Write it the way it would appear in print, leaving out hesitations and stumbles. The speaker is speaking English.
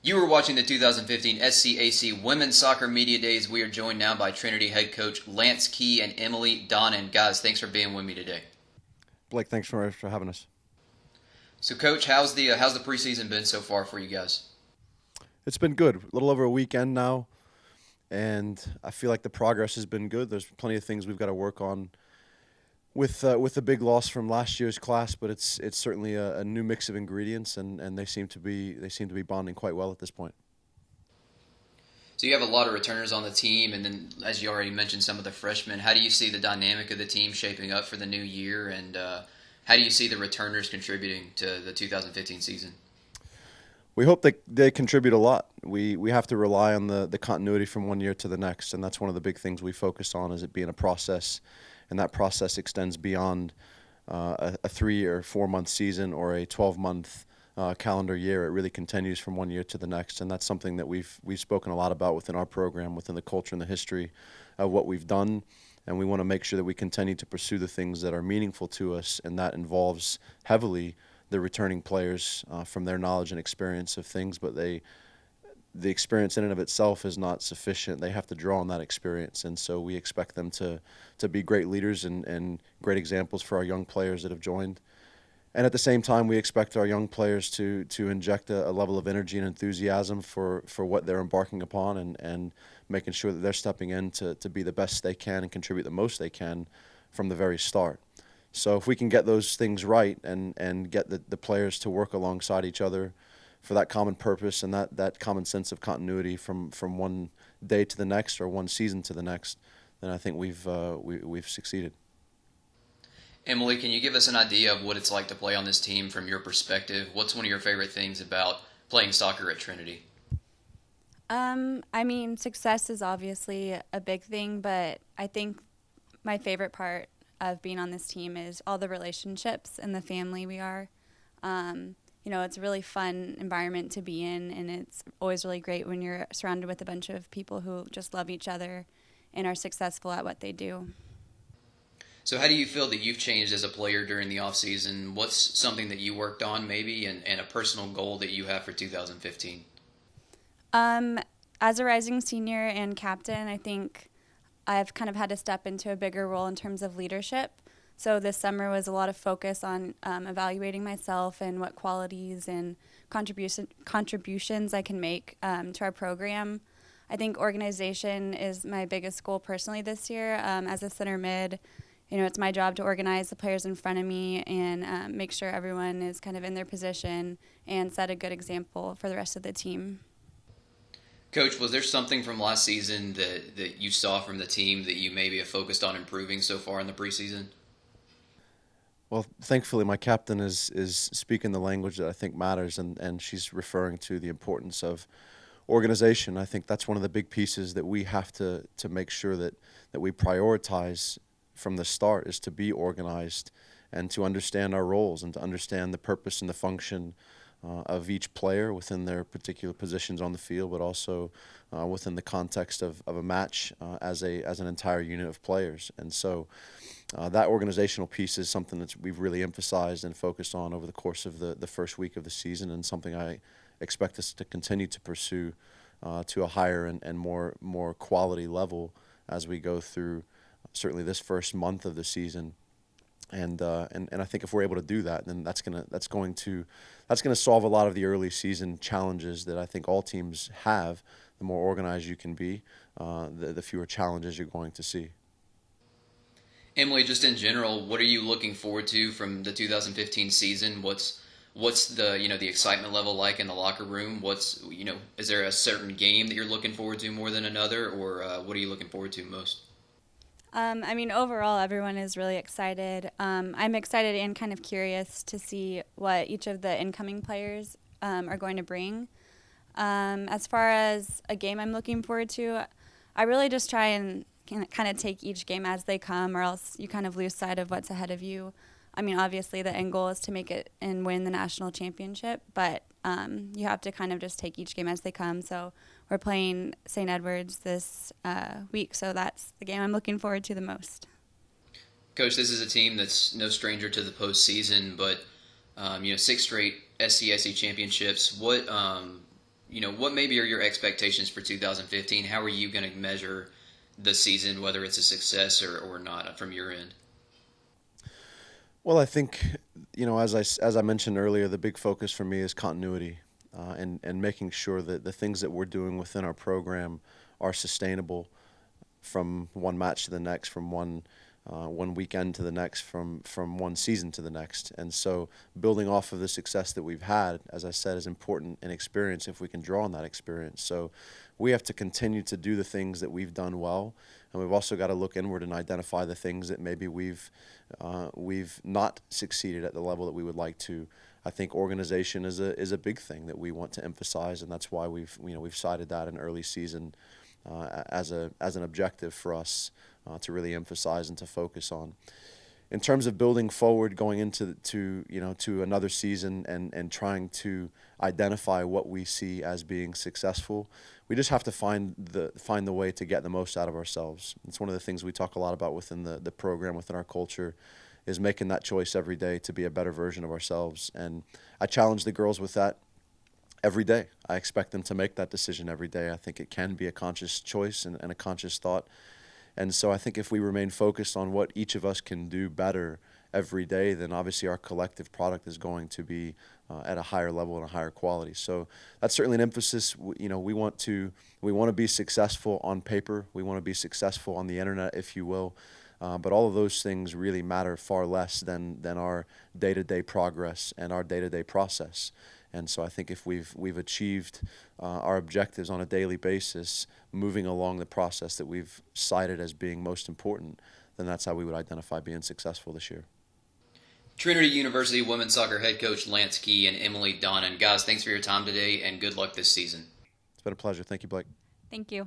You were watching the 2015 SCAC Women's Soccer Media Days. We are joined now by Trinity head coach Lance Key and Emily Donnan. Guys, thanks for being with me today. Blake, thanks for having us. So, Coach, how's the preseason been so far for you guys? It's been good. A little over a weekend now, and I feel like the progress has been good. There's plenty of things we've got to work on with the big loss from last year's class, but it's certainly a new mix of ingredients, and they seem to be bonding quite well at this point. So you have a lot of returners on the team, and then, as you already mentioned, some of the freshmen. How do you see the dynamic of the team shaping up for the new year, and how do you see the returners contributing to the 2015 season? We hope they contribute a lot. We have to rely on the continuity from one year to the next, and that's one of the big things we focus on, is it being a process, and that process extends beyond a 3 or 4 month season or a 12-month calendar year. It really continues from one year to the next, and that's something that we've spoken a lot about within our program, within the culture and the history of what we've done, and we want to make sure that we continue to pursue the things that are meaningful to us, and that involves heavily the returning players from their knowledge and experience of things, but the experience in and of itself is not sufficient. They have to draw on that experience, and so we expect them to be great leaders and great examples for our young players that have joined. And at the same time, we expect our young players to inject a level of energy and enthusiasm for what they're embarking upon, and making sure that they're stepping in to be the best they can and contribute the most they can from the very start. So if we can get those things right and get the players to work alongside each other for that common purpose and that common sense of continuity from one day to the next or one season to the next, then I think we've succeeded. Emily, can you give us an idea of what it's like to play on this team from your perspective? What's one of your favorite things about playing soccer at Trinity? Success is obviously a big thing, but I think my favorite part of being on this team is all the relationships and the family we are. It's a really fun environment to be in, and it's always really great when you're surrounded with a bunch of people who just love each other and are successful at what they do. So how do you feel that you've changed as a player during the offseason? What's something that you worked on maybe, and a personal goal that you have for 2015? As a rising senior and captain, I think I've kind of had to step into a bigger role in terms of leadership. So this summer was a lot of focus on evaluating myself and what qualities and contributions I can make to our program. I think organization is my biggest goal personally this year. As a center mid, it's my job to organize the players in front of me and make sure everyone is kind of in their position and set a good example for the rest of the team. Coach, was there something from last season that you saw from the team that you maybe have focused on improving so far in the preseason? Well, thankfully, my captain is speaking the language that I think matters, and she's referring to the importance of organization. I think that's one of the big pieces that we have to make sure that we prioritize from the start, is to be organized and to understand our roles and to understand the purpose and the function of each player within their particular positions on the field, but also within the context of a match as an entire unit of players. And so that organizational piece is something that we've really emphasized and focused on over the course of the first week of the season, and something I expect us to continue to pursue to a higher and more quality level as we go through certainly this first month of the season. And I think if we're able to do that, then that's going to solve a lot of the early season challenges that I think all teams have. The more organized you can be, the fewer challenges you're going to see. Emily, just in general, what are you looking forward to from the 2015 season? What's the excitement level like in the locker room? Is there a certain game that you're looking forward to more than another, or what are you looking forward to most? Overall, everyone is really excited. I'm excited and kind of curious to see what each of the incoming players are going to bring. As far as a game I'm looking forward to, I really just try and kind of take each game as they come, or else you kind of lose sight of what's ahead of you. Obviously the end goal is to make it and win the national championship, but you have to kind of just take each game as they come. So we're playing St. Edward's this week, so that's the game I'm looking forward to the most. Coach, this is a team that's no stranger to the postseason, but 6 straight SCSC championships. what maybe are your expectations for 2015? How are you going to measure the season, whether it's a success or not, from your end? Well, I think, as I mentioned earlier, the big focus for me is continuity, and making sure that the things that we're doing within our program are sustainable from one match to the next, from one weekend to the next, from one season to the next. And so building off of the success that we've had, as I said, is important in experience if we can draw on that experience. So we have to continue to do the things that we've done well, and we've also got to look inward and identify the things that maybe we've not succeeded at the level that we would like to. I think organization is a big thing that we want to emphasize, and that's why we've cited that in early season as an objective for us to really emphasize and to focus on. In terms of building forward, going into to another season and trying to identify what we see as being successful, we just have to find the way to get the most out of ourselves. It's one of the things we talk a lot about within the program, within our culture, is making that choice every day to be a better version of ourselves. And I challenge the girls with that every day. I expect them to make that decision every day. I think it can be a conscious choice and a conscious thought. And so I think if we remain focused on what each of us can do better every day, then obviously our collective product is going to be at a higher level and a higher quality. So that's certainly an emphasis. We want to be successful on paper. We want to be successful on the internet, if you will. But all of those things really matter far less than our day-to-day progress and our day-to-day process. And so I think if we've achieved our objectives on a daily basis, moving along the process that we've cited as being most important, then that's how we would identify being successful this year. Trinity University women's soccer head coach Lance Key and Emily Donnan. Guys, thanks for your time today, and good luck this season. It's been a pleasure. Thank you, Blake. Thank you.